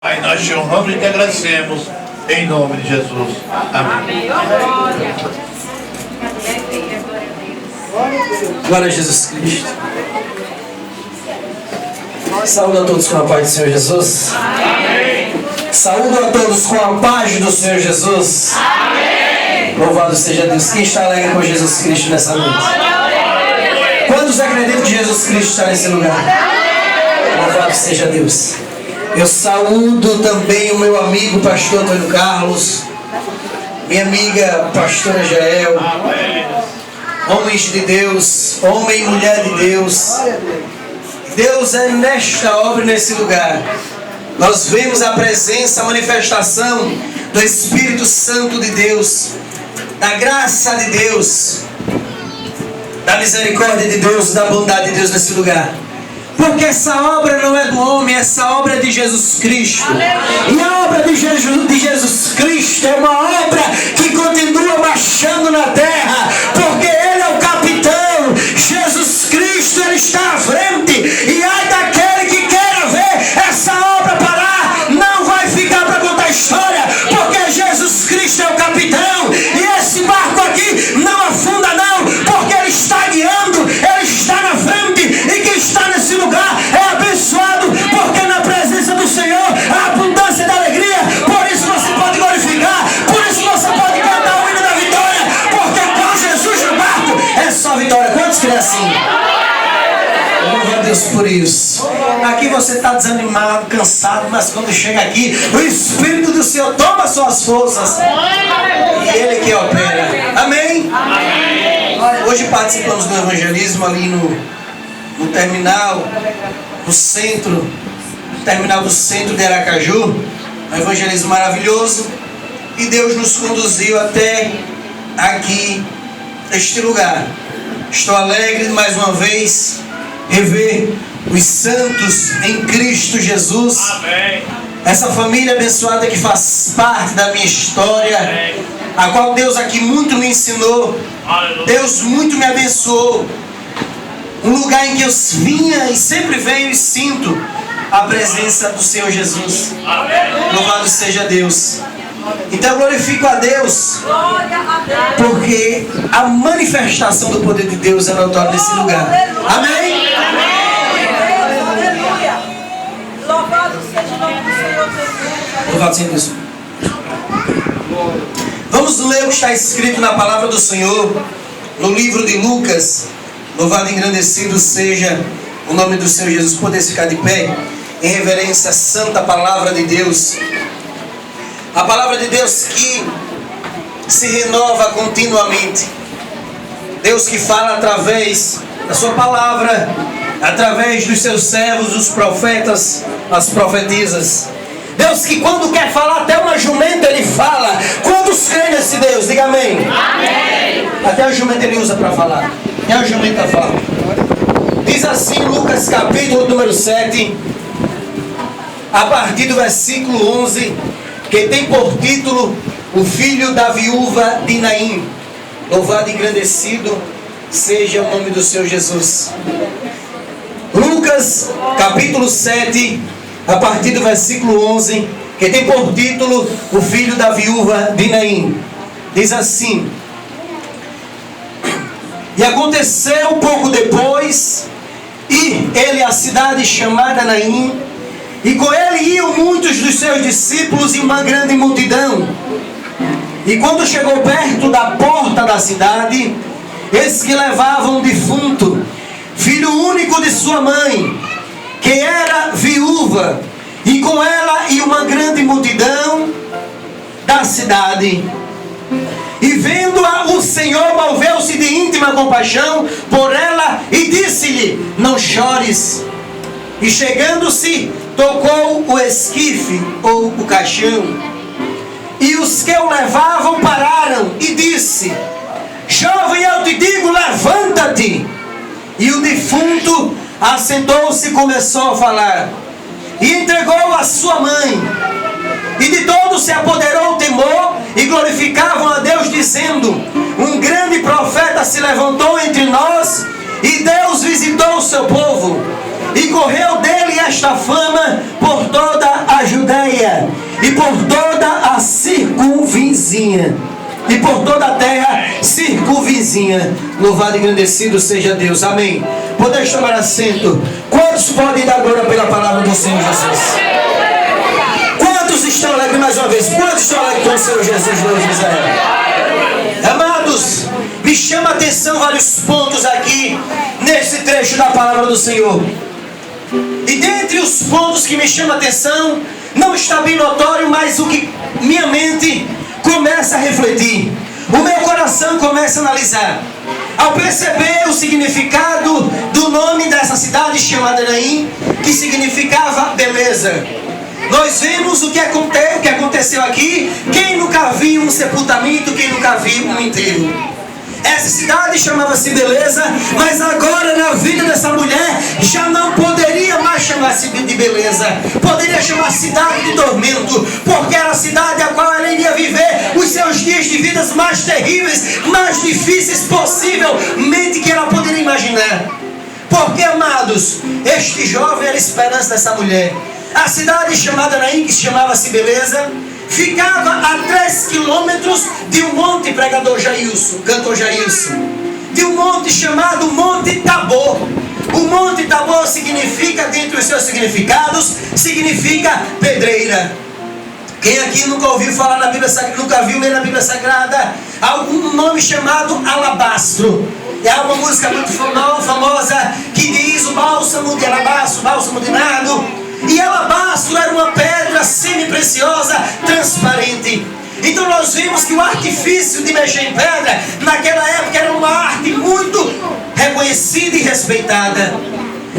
Pai, nós te honramos e te agradecemos, em nome de Jesus. Amém. Glória a Jesus Cristo. Saúdo a todos com a paz do Senhor Jesus. Amém. Saúdo a todos com a paz do Senhor Jesus. Amém. Louvado seja Deus. Quem está alegre com Jesus Cristo nessa noite? Quantos acreditam que Jesus Cristo está nesse lugar? Louvado seja Deus. Eu saúdo também o meu amigo pastor Antônio Carlos, minha amiga pastora Jael, homens de Deus, homem e mulher de Deus. Deus é nesta obra e nesse lugar. Nós vemos a presença, a manifestação do Espírito Santo de Deus, da graça de Deus, da misericórdia de Deus, da bondade de Deus nesse lugar. Porque essa obra não é do homem, essa obra é de Jesus Cristo. E a obra de Jesus Cristo é uma obra que continua marchando na terra, porque Ele é o capitão. Jesus Cristo, Ele está à frente. E ai daquele que queira ver essa obra parar, não vai ficar para contar a história, porque Jesus Cristo é o capitão. E esse barco aqui não afunda não, porque Ele está guiando, Ele está na frente. E quem está nesse lugar é abençoado, porque na presença do Senhor há abundância de alegria. Por isso você pode glorificar, por isso você pode cantar o hino da vitória, porque com Jesus no barco é só vitória. Quantos creem assim? Louva a Deus por isso. Aqui você está desanimado, cansado, mas quando chega aqui, o Espírito do Senhor toma suas forças e Ele que opera. Amém? Hoje participamos do evangelismo ali no terminal, no centro, terminal do centro de Aracaju. Um evangelismo maravilhoso. E Deus nos conduziu até aqui, este lugar. Estou alegre mais uma vez rever os santos em Cristo Jesus. Amém. Essa família abençoada que faz parte da minha história. Amém. A qual Deus aqui muito me ensinou. Aleluia. Deus muito me abençoou. Um lugar em que eu vinha e sempre venho e sinto a presença do Senhor Jesus. Amém. Louvado seja Deus. Então eu glorifico a Deus, porque a manifestação do poder de Deus é notória nesse lugar. Amém? Aleluia. Louvado seja o nome do Senhor Jesus. Louvado seja Deus. Vamos ler o que está escrito na palavra do Senhor, no livro de Lucas. Louvado e engrandecido seja o nome do Senhor Jesus. Poder ficar de pé em reverência à santa palavra de Deus. A palavra de Deus que se renova continuamente. Deus que fala através da sua palavra, através dos seus servos, os profetas, as profetisas. Deus que quando quer falar até uma jumenta Ele fala. Quantos creem nesse Deus? Diga amém. Amém. Até a jumenta Ele usa para falar. Até a jumenta fala. Diz assim Lucas capítulo número 7, a partir do versículo 11, que tem por título o filho da viúva de Naim. Louvado e engrandecido seja o nome do Senhor Jesus. Lucas capítulo 7, a partir do versículo 11, que tem por título o filho da viúva de Naim. Diz assim: E aconteceu pouco depois, ir ele à cidade chamada Naim, e com ele iam muitos dos seus discípulos e uma grande multidão. E quando chegou perto da porta da cidade, eis que levavam um defunto, filho único de sua mãe, que era viúva, e com ela e uma grande multidão da cidade. E vendo-a, o Senhor moveu-se de íntima compaixão por ela e disse-lhe: Não chores. E chegando-se, tocou o esquife ou o caixão. E os que o levavam pararam e disse: Jovem, eu te digo, levanta-te. E o defunto assentou-se e começou a falar. E entregou a sua mãe. E de todos se apoderou o temor e glorificavam a Deus, dizendo: Um grande profeta se levantou entre nós e Deus visitou o seu povo. E com correu dele esta fama por toda a Judéia e por toda a circunvizinha e por toda a terra circunvizinha. Louvado e engrandecido seja Deus. Amém. Podeis tomar assento. Quantos podem dar glória pela palavra do Senhor Jesus? Quantos estão alegres mais uma vez? Quantos estão alegres com o Senhor Jesus, Deus de Israel? Amados, me chama a atenção vários pontos aqui nesse trecho da palavra do Senhor. E dentre os pontos que me chamam a atenção, não está bem notório, mas o que minha mente começa a refletir, o meu coração começa a analisar, ao perceber o significado do nome dessa cidade chamada Naim, que significava beleza. Nós vemos o que aconteceu aqui. Quem nunca viu um sepultamento, quem nunca viu um enterro? Essa cidade chamava-se beleza, mas agora na vida dessa mulher já não poderia mais chamar-se de beleza, poderia chamar cidade de tormento, porque era a cidade a qual ela iria viver os seus dias de vidas mais terríveis, mais difíceis possivelmente que ela poderia imaginar. Porque, amados, este jovem era a esperança dessa mulher. A cidade chamada Naim, que chamava-se beleza, ficava a 3 quilômetros de um monte, pregador Jailson, cantor Jailson, de um monte chamado Monte Tabor. O Monte Tabor significa, dentre os seus significados, significa pedreira. Quem aqui nunca ouviu falar na Bíblia Sagrada, nunca viu ler na Bíblia Sagrada algum nome chamado alabastro? É uma música muito famosa que diz o bálsamo de alabastro, bálsamo de nardo. E alabastro era uma pedra semi-preciosa, transparente. Então nós vimos que o artifício de mexer em pedra, naquela época, era uma arte muito reconhecida e respeitada.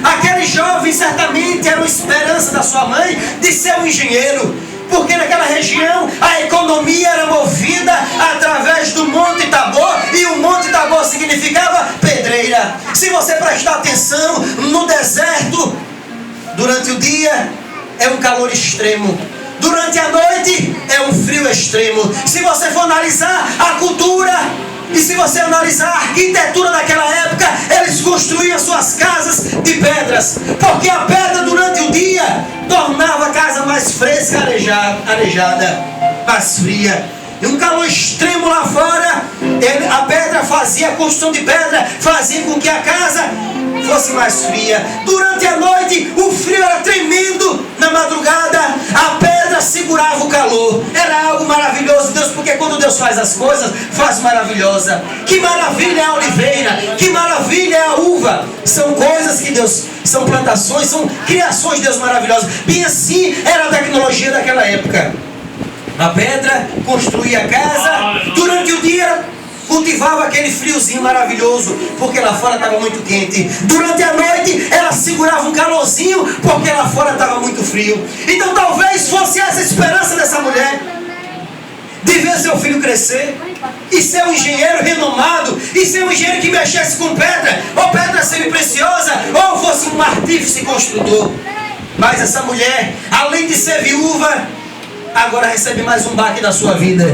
Aquele jovem certamente era uma esperança da sua mãe de ser um engenheiro, porque naquela região a economia era movida através do Monte Tabor, e o Monte Tabor significava pedreira. Se você prestar atenção, no deserto, durante o dia é um calor extremo, durante a noite é um frio extremo. Se você for analisar a cultura e se você analisar a arquitetura daquela época, eles construíam suas casas de pedras, porque a pedra durante o dia tornava a casa mais fresca, arejada, mais fria. E um calor extremo lá fora, a pedra fazia, a construção de pedra fazia com que a casa fosse mais fria. Durante a noite o frio era tremendo, na madrugada a pedra segurava o calor. Era algo maravilhoso, Deus, porque quando Deus faz as coisas, faz maravilhosa. Que maravilha é a oliveira, que maravilha é a uva. São coisas que Deus, são plantações, são criações de Deus maravilhosas. Bem assim era a tecnologia daquela época. A pedra construía a casa, durante o dia cultivava aquele friozinho maravilhoso, porque lá fora estava muito quente. Durante a noite ela segurava um calorzinho, porque lá fora estava muito frio. Então talvez fosse essa a esperança dessa mulher, de ver seu filho crescer e ser um engenheiro renomado, e ser um engenheiro que mexesse com pedra, ou pedra semi-preciosa, ou fosse um artífice construtor. Mas essa mulher, além de ser viúva, agora recebe mais um baque da sua vida.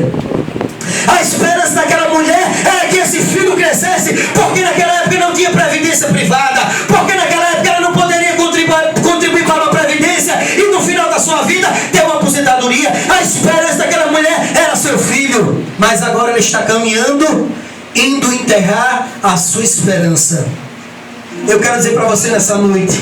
A esperança daquela mulher era que esse filho crescesse, porque naquela época não tinha previdência privada, porque naquela época ela não poderia contribuir para uma previdência e no final da sua vida ter uma aposentadoria. A esperança daquela mulher era seu filho, mas agora ela está caminhando, indo enterrar a sua esperança. Eu quero dizer para você nessa noite,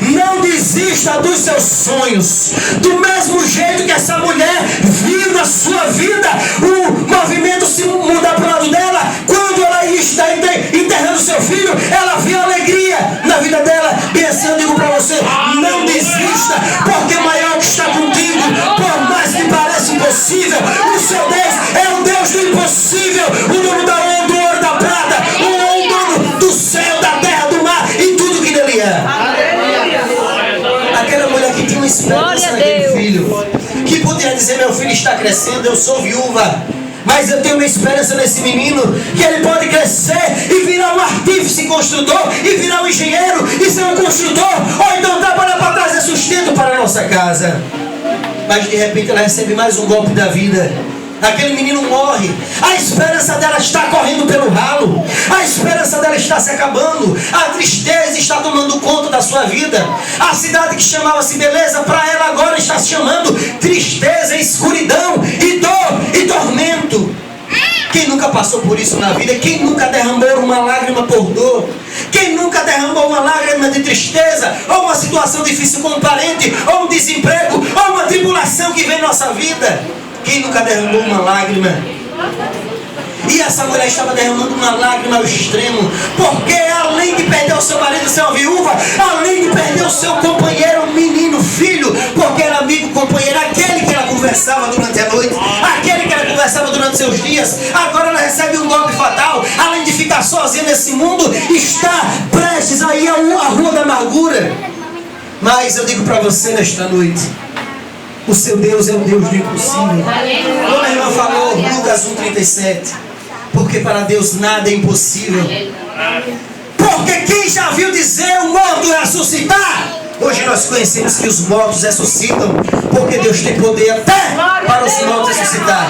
não desista dos seus sonhos. Do mesmo jeito que essa mulher viu na sua vida o movimento se mudar para o lado dela, quando ela está enterrando seu filho, ela viu alegria na vida dela. Bem assim eu digo para você, não desista, porque o maior que está contigo, por mais que pareça impossível, o seu Deus é o Deus do impossível, o dono da onda, do ouro, da prata, o dono do céu, da terra, do mar e tudo que nele é. Aquela mulher que tinha uma esperança naquele filho, que poderia dizer, meu filho está crescendo, eu sou viúva, mas eu tenho uma esperança nesse menino, que ele pode crescer e virar um artífice construtor, e virar um engenheiro e ser um construtor, ou então trabalhar para trazer sustento para a nossa casa. Mas de repente ela recebe mais um golpe da vida, Aquele menino morre. A esperança dela está correndo pelo ralo. A esperança dela está se acabando. A tristeza está tomando conta da sua vida. A cidade que chamava-se beleza, para ela agora está se chamando tristeza, escuridão e dor e tormento. Quem nunca passou por isso na vida? Quem nunca derramou uma lágrima por dor? Quem nunca derramou uma lágrima de tristeza? Ou uma situação difícil com um parente? Ou um desemprego? Ou uma tribulação que vem em nossa vida? Quem nunca derramou uma lágrima? E essa mulher estava derramando uma lágrima ao extremo, porque além de perder o seu marido, ser uma viúva, além de perder o seu companheiro, menino, filho, porque era amigo, companheiro, aquele que ela conversava durante a noite, aquele que ela conversava durante seus dias, agora ela recebe um golpe fatal. Além de ficar sozinha nesse mundo, está prestes a ir à rua da amargura. Mas eu digo para você nesta noite, o seu Deus é o Deus do impossível. Como a irmã falou, Lucas 1,37. Porque para Deus nada é impossível. Porque quem já viu dizer o morto ressuscitar? Hoje nós conhecemos que os mortos ressuscitam, porque Deus tem poder até para os mortos ressuscitar.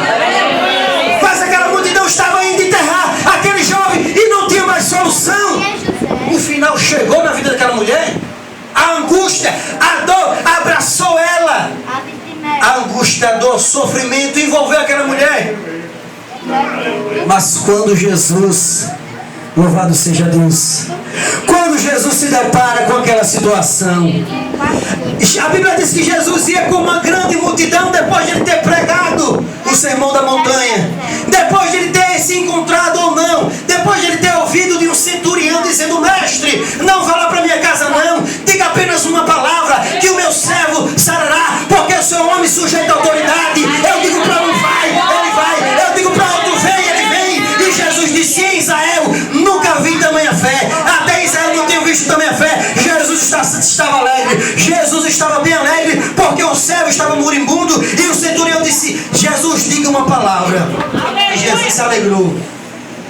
Mas aquela multidão estava indo enterrar aquele jovem e não tinha mais solução. O final chegou na vida daquela mulher. A angústia, a dor abraçou ela. A angústia, a dor, o sofrimento envolveu aquela mulher. Mas quando Jesus, louvado seja Deus, quando Jesus se depara com aquela situação, a Bíblia diz que Jesus ia com uma grande multidão depois de ele ter pregado o sermão da montanha, depois de ele ter se encontrado ou não, depois de ele ter ouvido de um centurião dizendo: mestre, não vá lá para minha casa não, diga apenas uma palavra que o meu servo sarará, porque eu sou um homem sujeito à autoridade. Eu digo para um vai, ele vai, eu digo para outro vem, ele vem. E Jesus disse: em Israel nunca vi tamanha fé, até Israel não tenho visto tamanha fé. Jesus estava alegre, Jesus estava bem alegre, porque o servo estava moribundo, e o centurião disse: Jesus, diga uma palavra. E Jesus se alegrou.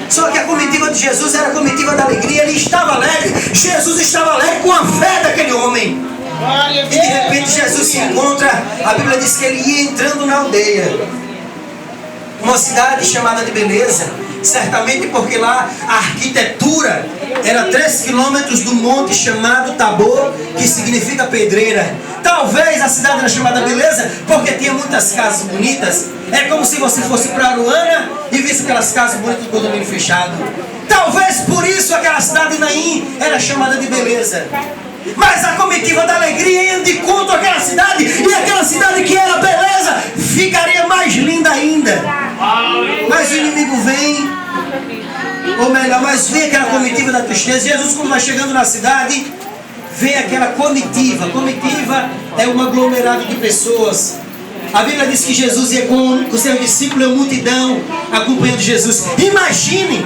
Só que a comitiva de Jesus era a comitiva da alegria. Ele estava alegre, Jesus estava alegre com a fé daquele homem. E de repente Jesus se encontra, a Bíblia diz que ele ia entrando na aldeia, uma cidade chamada de Beleza, certamente porque lá a arquitetura era 3 quilômetros do monte chamado Tabor, que significa pedreira. Talvez a cidade era chamada Beleza porque tinha muitas casas bonitas. É como se você fosse para Aruana e visse aquelas casas bonitas do condomínio fechado. Talvez por isso aquela cidade de Naim era chamada de Beleza. Mas a comitiva da alegria ia de encontro àquela cidade, e aquela cidade que era beleza ficaria mais linda ainda. Mas o inimigo vem, ou melhor, mas vem aquela comitiva da tristeza. Jesus, quando vai chegando na cidade, vem aquela comitiva. Comitiva é um aglomerado de pessoas. A Bíblia diz que Jesus ia com seus discípulos, a multidão acompanhando Jesus. Imagine,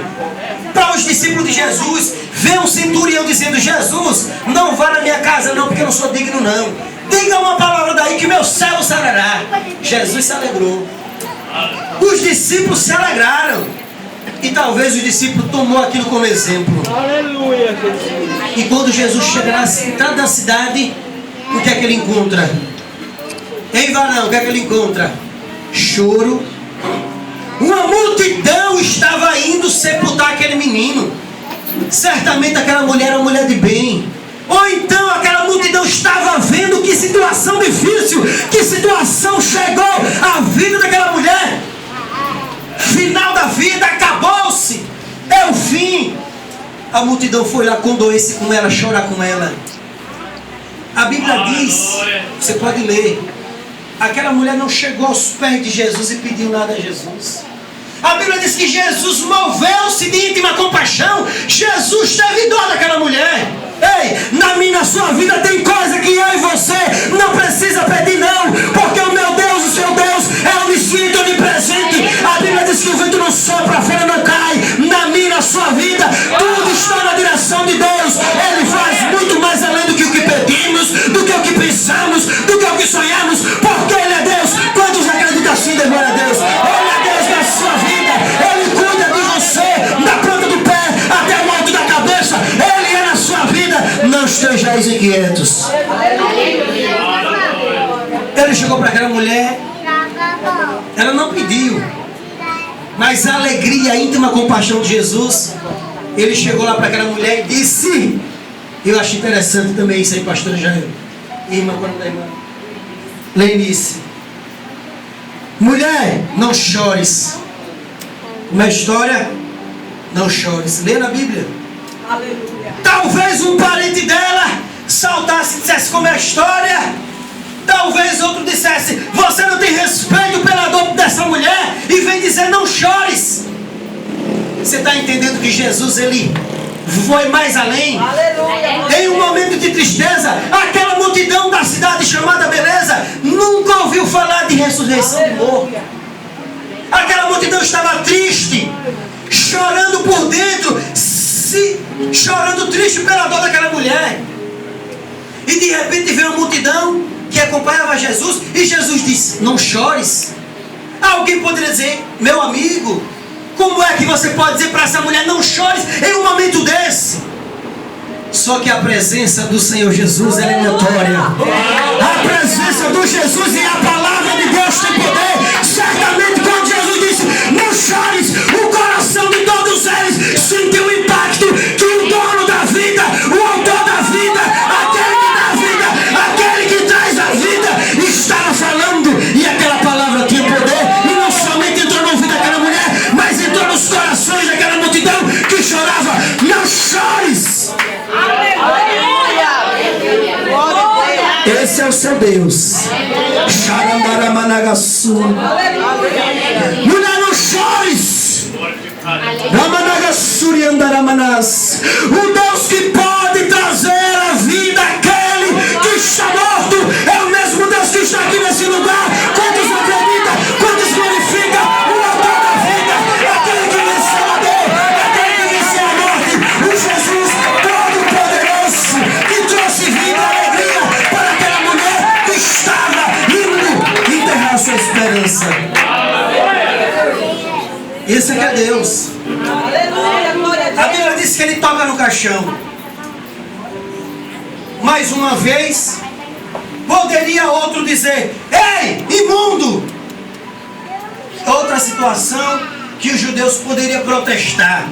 para os discípulos de Jesus, ver um centurião dizendo: Jesus, não vá na minha casa não, porque eu não sou digno não. Diga uma palavra daí que meu servo sarará. Jesus se alegrou. Os discípulos se alegraram. E talvez o discípulo tomou aquilo como exemplo. Aleluia. E quando Jesus chega na entrada da cidade, o que é que ele encontra? Em varão, o que é que ele encontra? Choro. Uma multidão estava indo sepultar aquele menino. Certamente aquela mulher era uma mulher de bem. Ou então aquela multidão estava vendo que situação difícil, que situação chegou à vida daquela mulher. Final da vida, acabou-se. É o fim. A multidão foi lá condoer-se com ela, chorar com ela. A Bíblia diz, você pode ler, aquela mulher não chegou aos pés de Jesus e pediu nada a Jesus. A Bíblia diz que Jesus moveu-se de íntima compaixão. Jesus teve dó daquela mulher. Ei, na minha, na sua vida tem coisa que eu e você não precisa pedir não, porque o meu Deus, o seu Deus é onisciente, onipresente. A Bíblia diz que o vento não sopra, a folha não cai. Na minha, na sua vida, tudo está na direção de Deus. Ele faz muito mais além do que o que pedimos, do que o que pensamos, do que o que sonhamos, porque Ele é Deus. Quantos acreditam assim, glória a Deus? Ele é Deus na sua vida. Ele cuida de você, da planta do pé até o alto da cabeça. Ele é na sua vida. Não estejais inquietos. Ele chegou para aquela mulher. Ela não pediu. Mas a alegria, a íntima compaixão de Jesus, ele chegou lá para aquela mulher e disse, eu acho interessante também isso aí, pastor Jair, irmã, quando da irmã Lenice, mulher, não chores. Como é a história? Não chores. Lê na Bíblia. Aleluia. Talvez um parente dela saltasse e dissesse como é a história. Talvez outro dissesse, você não tem respeito pela dor dessa mulher e vem dizer não chores. Você está entendendo que Jesus, ele foi mais além? Aleluia. Em um momento de tristeza, aquela multidão da cidade chamada Beleza nunca ouviu falar de ressurreição do morto. Aquela multidão estava triste, chorando por dentro, chorando triste pela dor daquela mulher. E de repente veio uma multidão que acompanhava Jesus e Jesus disse, não chores. Alguém poderia dizer, meu amigo, como é que você pode dizer para essa mulher não chores em um momento desse? Só que a presença do Senhor Jesus ela é notória. A presença do Jesus e a palavra de Deus tem poder. Certamente quando Jesus disse, não chores, o coração de todos eles sentiu o impacto que o dono da vida, o autor da vida, aquele que dá a vida, aquele que traz a vida, estava falando. E aquela palavra tinha poder. E não somente entrou no ouvido daquela mulher, mas entrou nos corações daquela multidão que chorava, não chores. Esse é o seu Deus. Xaramaramanagasu. Mulher, não chores. Ramanagassuri andaramanas. O Deus que pode trazer a vida àquele que está morto é o mesmo Deus que está aqui nesse lugar. Quantos acreditam? Quantos glorificam o autor da vida? Aquele que venceu a dor, aquele que venceu a morte, o Jesus Todo-Poderoso que trouxe vida e alegria para aquela mulher que estava indo enterrar sua esperança. Esse é que é Deus. Aleluia. Glória a A Deus. Bíblia diz que ele toca no caixão. Mais uma vez, poderia outro dizer, ei, imundo! Outra situação que os judeus poderiam protestar,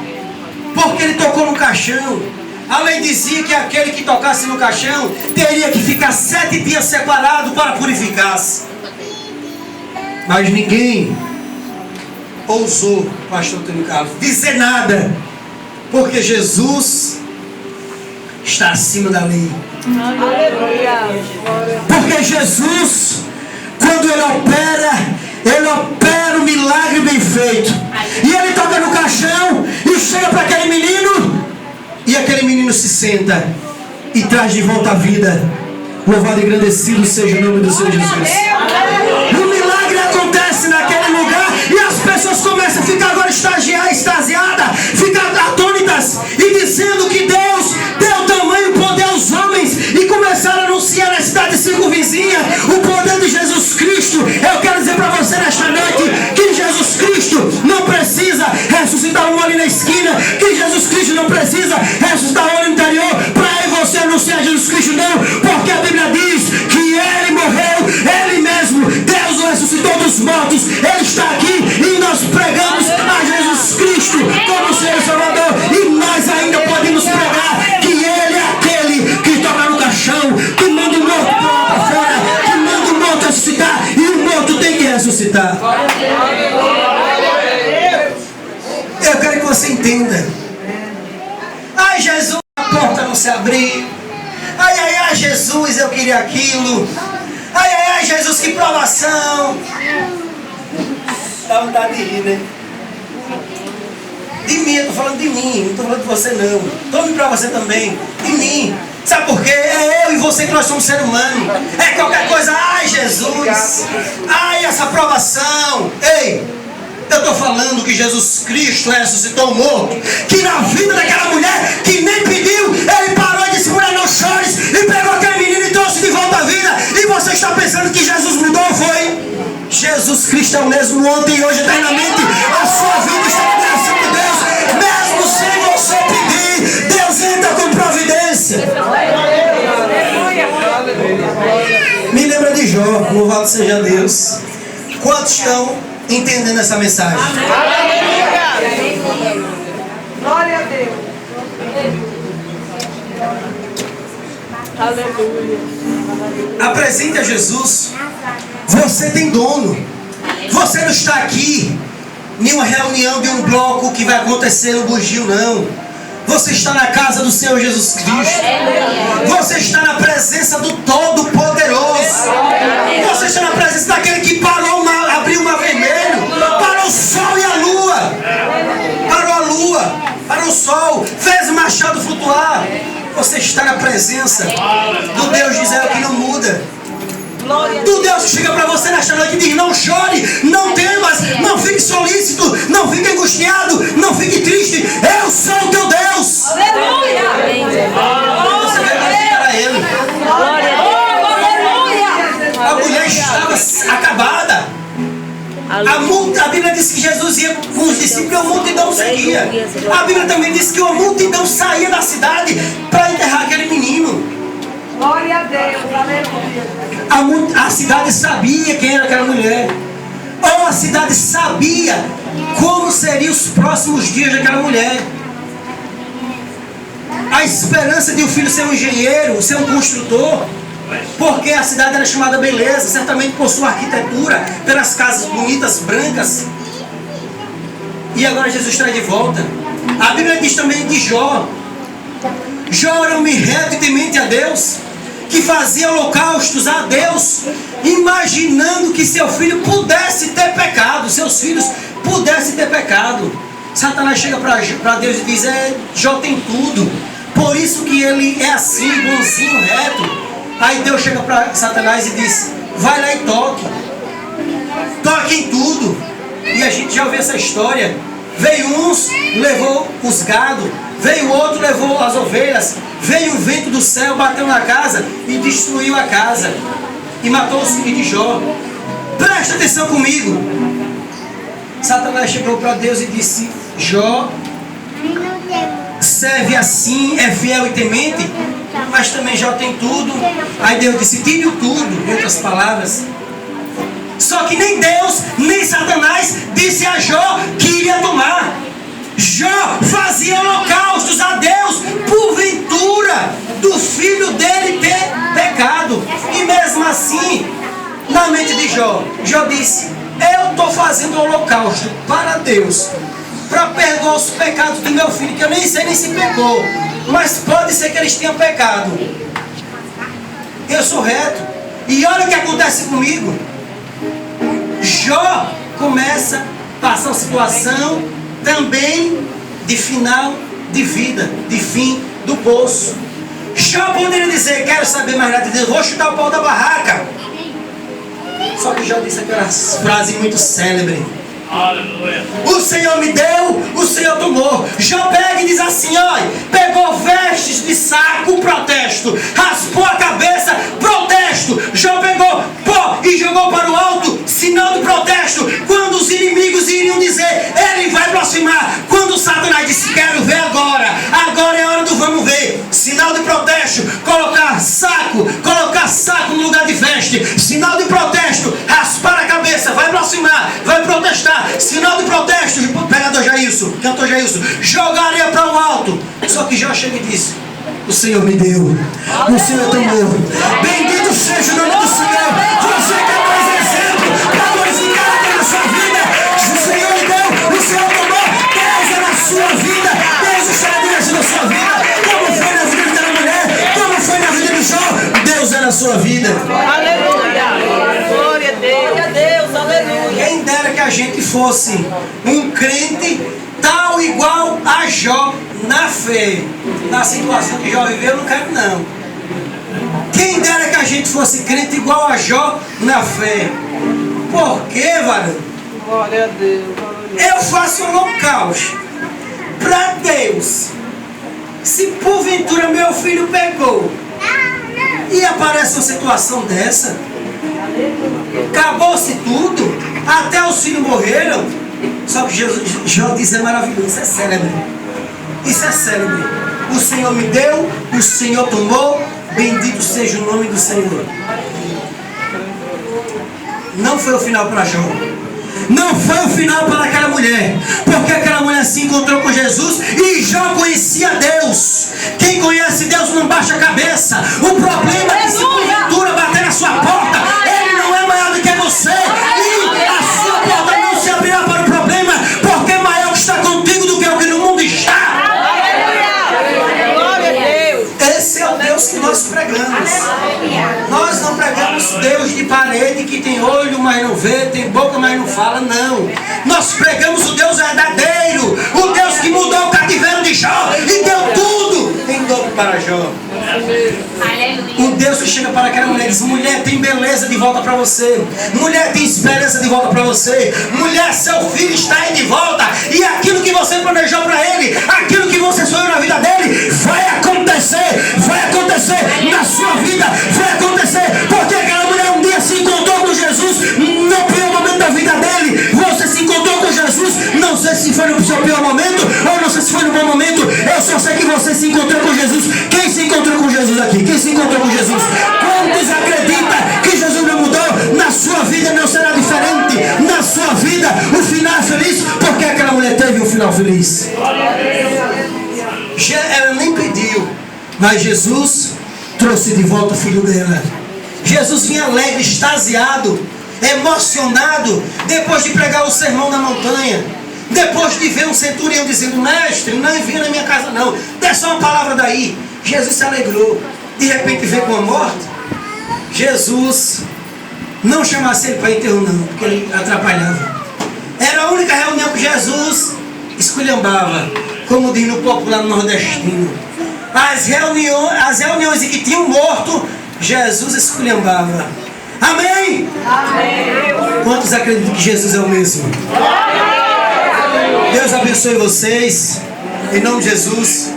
porque ele tocou no caixão. A lei dizia que aquele que tocasse no caixão teria que ficar 7 dias separado para purificar-se. Mas ninguém ousou, pastor Antônio Carlos, dizer nada, porque Jesus está acima da lei. Aleluia. Porque Jesus, quando ele opera o milagre bem feito. E ele toca no caixão e chega para aquele menino, e aquele menino se senta e traz de volta a vida. Louvado e engrandecido seja o nome do Senhor Jesus. O milagre acontece naquele lugar e as pessoas começam a ficar agora extasiadas, ficar atônitas e dizendo que Deus deu tamanho poder aos homens e começaram a anunciar na cidade circunvizinha o poder de Jesus Cristo. Eu quero dizer para você nesta noite que Jesus Cristo não precisa ressuscitar um ali na esquina, que Jesus Cristo não precisa ressuscitar um ali no interior para você anunciar Jesus Cristo, não, porque a Bíblia diz que Ele morreu, Ele mesmo, Deus o ressuscitou dos mortos, Ele está aqui e nós pregamos a Jesus Cristo como Senhor e Salvador, e nós ainda podemos pregar que Ele é aquele que toca no caixão, que manda o morto para fora, que manda o morto ressuscitar, e o morto tem que ressuscitar. Eu quero que você entenda. Ai, Jesus, a porta não se abriu. Ai, ai, ai, Jesus, eu queria aquilo. Ai, ai, ai, Jesus, que provação. Dá vontade de rir, né? De mim, eu tô falando de mim, não tô falando de você não. Tome pra você também, de mim. Sabe por quê? É eu e você que nós somos seres humanos. É qualquer coisa, ai, Jesus. Ai, essa provação. Ei, eu estou falando que Jesus Cristo ressuscitou o morto, que na vida daquela mulher que nem pediu, ele parou e disse, mulher, não chores, e pegou aquele menino e trouxe de volta a vida. E você está pensando que Jesus mudou, foi? Jesus Cristo é o mesmo ontem e hoje eternamente. A sua vida está no coração de Deus, mesmo sem você pedir. Deus entra com providência. Me lembra de Jó, louvado seja Deus. Quantos estão entendendo essa mensagem? Glória a Deus. Aleluia. Apresente a Jesus. Você tem dono. Você não está aqui em uma reunião de um bloco que vai acontecer no bugio, não. Você está na casa do Senhor Jesus Cristo. Você está na presença do Todo-Poderoso. Você está na presença daquele que parou o mar, abriu o mar vermelho, parou o sol e a lua. Parou a lua, parou o sol, fez o machado flutuar. Você está na presença do Deus de Israel que não muda. Do Deus que chega para você nesta noite e diz: não chore, não temas, não fique solícito, não fique angustiado, não fique triste. Eu sou o teu Deus. Aleluia. Você vai glorificar a Ele. A mulher estava acabada. A Bíblia diz que Jesus ia com os discípulos e a multidão seguia. A Bíblia também diz que uma multidão saía da cidade para enterrar aquele menino. Glória a Deus. Aleluia. A cidade sabia quem era aquela mulher. Ou a cidade sabia como seriam os próximos dias daquela mulher. A esperança de o filho ser um engenheiro, ser um construtor. Porque a cidade era chamada beleza, certamente por sua arquitetura, pelas casas bonitas, brancas. E agora Jesus traz de volta. A Bíblia diz também de Jó. Jó era um homem reto e temente a Deus, que fazia holocaustos a Deus, imaginando que seu filho pudesse ter pecado, seus filhos pudessem ter pecado. Satanás chega para Deus e diz: Jó tem tudo, por isso que ele é assim, bonzinho, reto. Aí Deus chega para Satanás e diz: vai lá e toque em tudo. E a gente já ouviu essa história. Veio uns, levou os gado, veio outro, levou as ovelhas, veio o vento do céu, bateu na casa e destruiu a casa e matou os filhos de Jó. Presta atenção comigo. Satanás chegou para Deus e disse: Jó serve assim, é fiel e temente, mas também Jó tem tudo. Aí Deus disse: tire o tudo, em outras palavras. Só que nem Deus, nem Satanás disse a Jó que iria tomar. Jó fazia holocaustos a Deus por ventura do filho dele ter pecado. E mesmo assim, na mente de Jó, Jó disse: eu estou fazendo holocausto para Deus, para perdoar os pecados do meu filho, que eu nem sei nem se pecou, mas pode ser que eles tenham pecado. Eu sou reto. E olha o que acontece comigo. Jó começa a passar uma situação também de final de vida, de fim do poço. Jó poderia dizer: quero saber mais nada de Deus, vou chutar o pau da barraca. Só que Jó disse aquela frase muito célebre: aleluia. O Senhor me deu, o Senhor tomou. Jó pega e diz assim: olha, pegou vestes de saco, protesto, raspou a cabeça, protesto. Jó pegou pó e jogou para o alto, sinal de protesto. Quando os inimigos iriam dizer: ele vai blasfemar. Quando Satanás disse: quero ver agora, agora é a hora do vamos ver, sinal de protesto. Colocar saco no lugar de veste, sinal de protesto. Raspar a cabeça, vai blasfemar, vai protestar, sinal de protesto. Pregador Jailson, cantor Jailson, jogaria para o alto. Só que Jó chega e disse: o Senhor me deu, o Senhor tomou. Bendito seja o nome do Senhor. Você que é mais exemplo para glorificar a Deus na sua vida. O Senhor me deu, o Senhor tomou. Deus é na sua vida, Deus está dentro da sua vida. Como foi na vida daquela mulher, como foi na vida de Jó, Deus é na sua vida. Aleluia. Glória a Deus. Glória a Deus. Aleluia. Quem dera que a gente fosse um crente tal igual a Jó na fé. Na situação que Jó viveu, eu não quero não. Quem dera que a gente fosse crente igual a Jó na fé. Por quê, varão? Glória a Deus. Eu faço um holocausto para Deus. Se porventura meu filho pecou e aparece uma situação dessa, acabou-se tudo, até os filhos morreram. Só que Jó diz: é maravilhoso, isso é célebre. Isso é célebre. O Senhor me deu, o Senhor tomou, bendito seja o nome do Senhor. Não foi o final para Jó. não foi o final para aquela mulher, porque aquela mulher se encontrou com Jesus e já conhecia Deus. Quem conhece Deus não baixa a cabeça. O problema é que se porventura bater na sua porta, Ele não é maior do que você, e a sua porta não se abrirá para o problema, porque maior que está contigo do que o que no mundo está. Glória a Deus. Esse é o Deus que nós pregamos. Nós não pregamos Deus de parede que tem olho, mas não vê, tem boca, mas não fala, não. Nós pregamos o Deus verdadeiro, o Deus que mudou o cativeiro de Jó e deu tudo em dobro para Jó. O Deus que chega para aquela mulher e diz: mulher, tem beleza de volta para você. Mulher, tem esperança de volta para você. Mulher, seu filho está aí de volta. E aquilo que você planejou para ele, aquilo que você sonhou na vida dele, vai acontecer. Vai acontecer na sua vida. Vai acontecer. Porque aquela mulher um dia se encontrou com Jesus no pior momento da vida dele. Você se encontrou com Jesus. Não sei se foi no seu pior momento ou não sei se foi no bom momento. Eu só sei que você se encontrou com Jesus. Quem se encontrou com Jesus aqui? Quem se encontrou com Jesus? Quantos acreditam que Jesus não mudou? Na sua vida não será diferente. Na sua vida o final é feliz, porque aquela mulher teve um final feliz. Ela nem pediu, mas Jesus trouxe de volta o filho dela. Jesus vinha alegre, extasiado, emocionado, depois de pregar o sermão na montanha. Depois de ver um centurião dizendo: mestre, não envia na minha casa não, dê só uma palavra daí. Jesus se alegrou. De repente veio com a morte. Jesus não chamasse ele para enterro não, porque ele atrapalhava. Era a única reunião que Jesus esculhambava, como diz no popular nordestino. As reuniões em que tinham morto, Jesus esculhambava. Amém? Amém. Quantos acreditam que Jesus é o mesmo? Deus abençoe vocês, em nome de Jesus.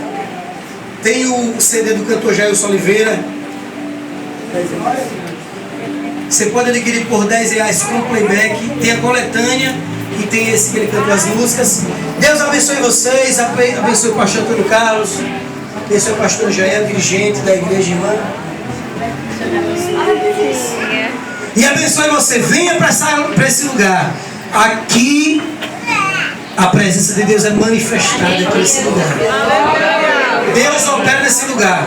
Tem o CD do cantor Jailson Oliveira. Você pode adquirir por R$10 com playback. Tem a coletânea e tem esse que ele cantou as músicas. Deus abençoe vocês, abençoe o pastor Antônio Carlos, abençoe o pastor Jair, dirigente da igreja irmã. E abençoe você. Venha para esse lugar. Aqui a presença de Deus é manifestada por esse lugar. Deus opera nesse lugar.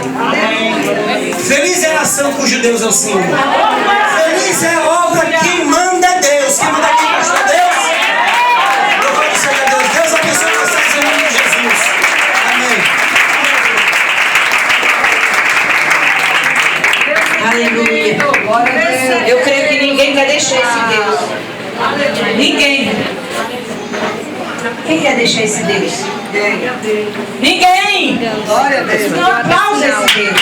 Feliz é a nação cujo Deus é o Senhor. Feliz é a obra que manda Deus. Quem manda aqui, pastor Deus? Louvado seja Deus. Deus abençoe vocês em nome de Jesus. Amém. Aleluia. Eu creio que ninguém quer deixar esse Deus. Ninguém. Quem quer deixar esse Deus? Ninguém. Glória a Deus. Não aplauda esse Deus.